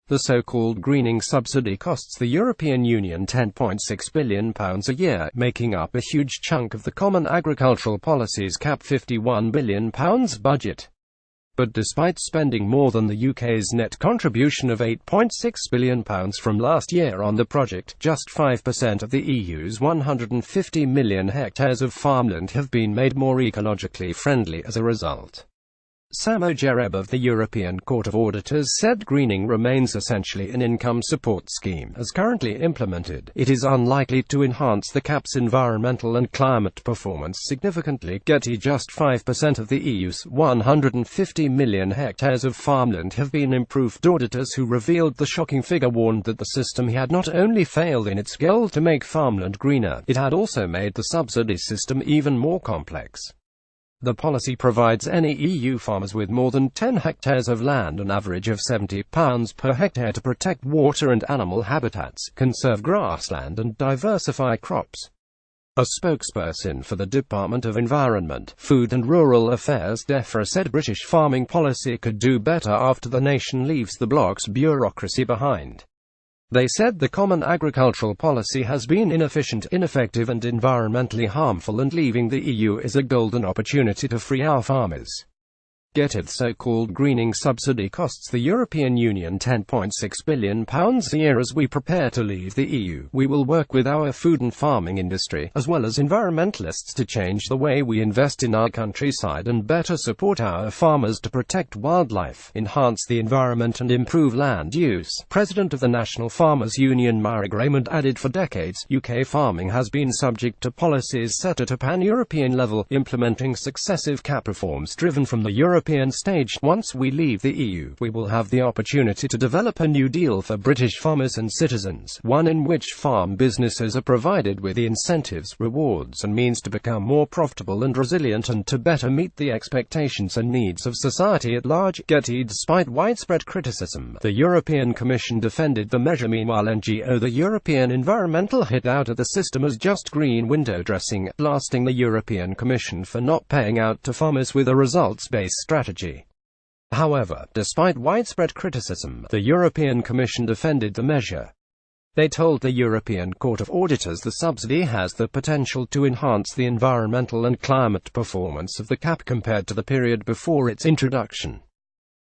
The so-called greening subsidy costs the European Union £10.6 billion a year, making up a huge chunk of the Common Agricultural Policy's cap £51 billion budget. But despite spending more than the UK's net contribution of £8.6 billion from last year on the project, just 5% of the EU's 150 million hectares of farmland have been made more ecologically friendly as a result. Samo Jereb of the European Court of Auditors said greening remains essentially an income support scheme. As currently implemented, it is unlikely to enhance the CAP's environmental and climate performance significantly. Just 5% of the EU's 150 million hectares of farmland have been improved. Auditors who revealed the shocking figure warned that the system had not only failed in its goal to make farmland greener, it had also made the subsidy system even more complex. The policy provides any EU farmers with more than 10 hectares of land an average of £70 per hectare to protect water and animal habitats, conserve grassland and diversify crops. A spokesperson for the Department of Environment, Food and Rural Affairs DEFRA said British farming policy could do better after the nation leaves the bloc's bureaucracy behind. They said the Common Agricultural Policy has been inefficient, ineffective and environmentally harmful, and leaving the EU is a golden opportunity to free our farmers. The so-called greening subsidy costs the European Union £10.6 billion a year. As we prepare to leave the EU, we will work with our food and farming industry, as well as environmentalists, to change the way we invest in our countryside and better support our farmers to protect wildlife, enhance the environment and improve land use. President of the National Farmers Union Marek Raymond added, for decades, UK farming has been subject to policies set at a pan-European level, implementing successive CAP reforms driven from the European stage. Once we leave the EU, we will have the opportunity to develop a new deal for British farmers and citizens, one in which farm businesses are provided with the incentives, rewards and means to become more profitable and resilient, and to better meet the expectations and needs of society at large. Despite widespread criticism, the European Commission defended the measure. Meanwhile, the European Environmental hit out at the system as just green window dressing, blasting the European Commission for not paying out to farmers with a results-based strategy. However, despite widespread criticism, the European Commission defended the measure. They told the European Court of Auditors the subsidy has the potential to enhance the environmental and climate performance of the CAP compared to the period before its introduction.